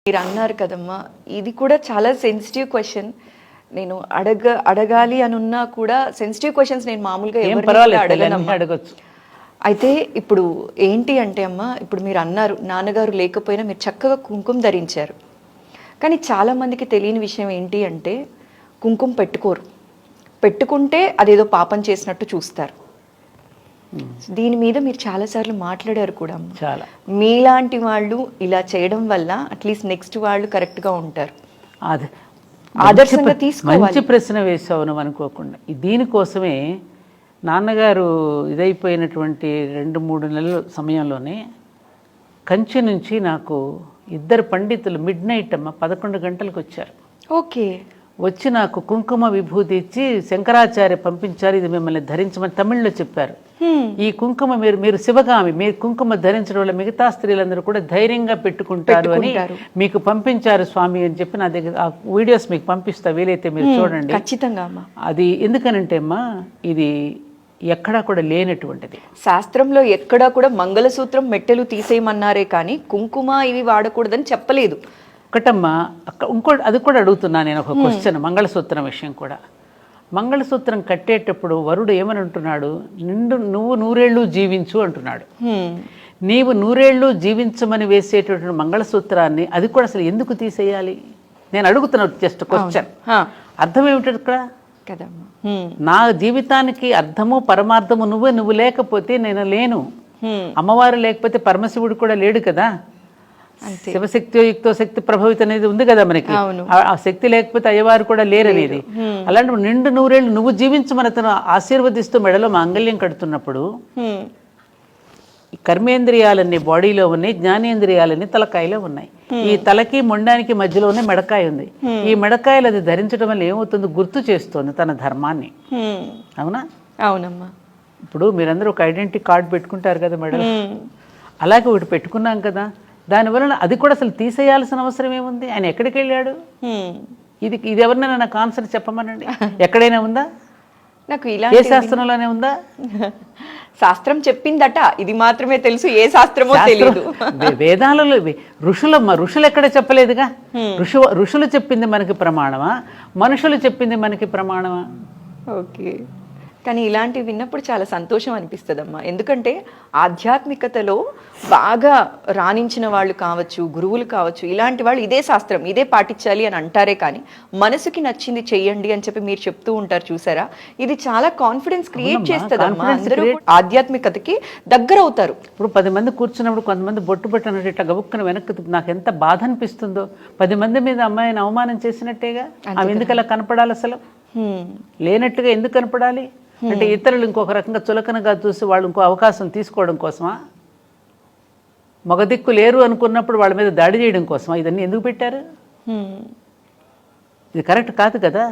మీరు అన్నారు కదమ్మా, ఇది కూడా చాలా సెన్సిటివ్ క్వశ్చన్. నేను అడగాలి అని ఉన్నా కూడా సెన్సిటివ్ క్వశ్చన్స్ నేను మామూలుగా ఎవరిని అడగనమ్మా. అడగచ్చు. అయితే ఇప్పుడు ఏంటి అంటే అమ్మా, ఇప్పుడు మీరు అన్నారు నాన్నగారు లేకపోయినా మీరు చక్కగా కుంకుమ ధరించారు. కానీ చాలామందికి తెలియని విషయం ఏంటి అంటే కుంకుమ పెట్టుకోరు. పెట్టుకుంటే అదేదో పాపం చేసినట్టు చూస్తారు. దీని మీద మీరు చాలాసార్లు మాట్లాడారు కూడా. చాలా మీలాంటి వాళ్ళు ఇలా చేయడం వల్ల అట్లీస్ట్ నెక్స్ట్ వాళ్ళు కరెక్ట్గా ఉంటారు. అది ఆదర్శంగా తీసుకోవాలి. మంచి ప్రశ్న వేసావు నువ్వు అనుకోకుండా. దీనికోసమే నాన్నగారు ఇదైపోయినటువంటి 2-3 నెలల సమయంలోనే కంచి నుంచి నాకు 2 పండితులు మిడ్నైట్ 11 గంటలకు వచ్చారు. ఓకే. వచ్చి నాకు కుంకుమ విభూతి ఇచ్చి శంకరాచార్య పంపించారు, ఇది మిమ్మల్ని ధరించమని తమిళ్లో చెప్పారు. ఈ కుంకుమ మీరు శివగామి, మీరు కుంకుమ ధరించడం వల్ల మిగతా స్త్రీలందరూ కూడా ధైర్యంగా పెట్టుకుంటారు అని మీకు పంపించారు స్వామి అని చెప్పి నా దగ్గర ఆ వీడియోస్ మీకు పంపిస్తా, వీలైతే మీరు చూడండి. ఖచ్చితంగా అమ్మా. అది ఎందుకనంటే అమ్మా, ఇది ఎక్కడా కూడా లేనటువంటిది. శాస్త్రంలో ఎక్కడా కూడా మంగళసూత్రం మెట్టెలు తీసేయమన్నారే కానీ కుంకుమ ఇవి వాడకూడదని చెప్పలేదు. ఒకటమ్మా, ఇంకోటి అది కూడా అడుగుతున్నా నేను ఒక క్వశ్చన్. మంగళసూత్రం విషయం కూడా, మంగళసూత్రం కట్టేటప్పుడు వరుడు ఏమని అంటున్నాడు, నువ్వు 100 ఏళ్ళు జీవించు అంటున్నాడు. నీవు 100 ఏళ్ళు జీవించమని వేసేటటువంటి మంగళసూత్రాన్ని అది కూడా అసలు ఎందుకు తీసేయాలి నేను అడుగుతున్నాను. Just question. అర్థం ఏమిటి ఇక్కడ కదమ్మా? నా జీవితానికి అర్థము పరమార్థము నువ్వు లేకపోతే నేను లేను. అమ్మవారు లేకపోతే పరమశివుడు కూడా లేడు కదా. శివశక్తియో యుక్తో శక్తి ప్రభావిత అనేది ఉంది కదా మనకి. ఆ శక్తి లేకపోతే అయ్యవారు కూడా లేరనేది. అలాంటి 100 ఏళ్ళు నువ్వు జీవించమని అతను ఆశీర్వదిస్తూ మెడలో మాంగళ్యం కడుతున్నప్పుడు ఈ కర్మేంద్రియాలన్నీ బాడీలో ఉన్నాయి, జ్ఞానేంద్రియాలన్నీ తలకాయలో ఉన్నాయి. ఈ తలకి మొండానికి మధ్యలోనే మెడకాయ ఉంది. ఈ మెడకాయలు అది ధరించడం వల్ల ఏమవుతుంది, గుర్తు చేస్తుంది తన ధర్మాన్ని. అవునా? అవునమ్మా. ఇప్పుడు మీరందరూ ఒక ఐడెంటిటీ కార్డు పెట్టుకుంటారు కదా మెడలో, అలాగే ఒకటి పెట్టుకున్నాం కదా. దానివలన అది కూడా అసలు తీసేయాల్సిన అవసరం ఏముంది? ఆయన ఎక్కడికి వెళ్ళాడు? ఇది ఎవరినైనా నాకు ఆన్సర్ చెప్పమనండి. ఎక్కడైనా ఉందా? నాకు ఇలా ఏ శాస్త్రంలోనే ఉందా? శాస్త్రం చెప్పిందట, ఇది మాత్రమే తెలుసు, ఏ శాస్త్రమో తెలియదు. వేదాలలో ఋషులు ఎక్కడ చెప్పలేదుగా. ఋషులు చెప్పింది మనకి ప్రమాణమా, మనుషులు చెప్పింది మనకి ప్రమాణమా? ఓకే. కానీ ఇలాంటివి విన్నప్పుడు చాలా సంతోషం అనిపిస్తుందమ్మా. ఎందుకంటే ఆధ్యాత్మికతలో బాగా రాణించిన వాళ్ళు కావచ్చు, గురువులు కావచ్చు, ఇలాంటి వాళ్ళు ఇదే శాస్త్రం ఇదే పాటించాలి అని అంటారే కానీ మనసుకి నచ్చింది చెయ్యండి అని చెప్పి మీరు చెప్తూ ఉంటారు చూసారా. ఇది చాలా కాన్ఫిడెన్స్ క్రియేట్ చేస్తుందమ్మా. అందరూ ఆధ్యాత్మికతకి దగ్గర అవుతారు. ఇప్పుడు 10 మంది కూర్చున్నప్పుడు కొంతమంది బొట్టు అన్నట్టు ఇట్లా గబుక్కున వెనక్కి నాకు ఎంత బాధ అనిపిస్తుందో. 10 మంది మీద అమ్మాయిని అవమానం చేసినట్టేగా. ఆమె ఎందుకు అలా కనపడాలి? అసలు లేనట్టుగా ఎందుకు కనపడాలి? అంటే ఇతరులు ఇంకొక రకంగా చులకనగా చూసి వాళ్ళు ఇంకో అవకాశం తీసుకోవడం కోసమా? మగదిక్కు లేరు అనుకున్నప్పుడు వాళ్ళ మీద దాడి చేయడం కోసమా ఇదన్నీ ఎందుకు పెట్టారు? ఇది కరెక్ట్ కాదు కదా.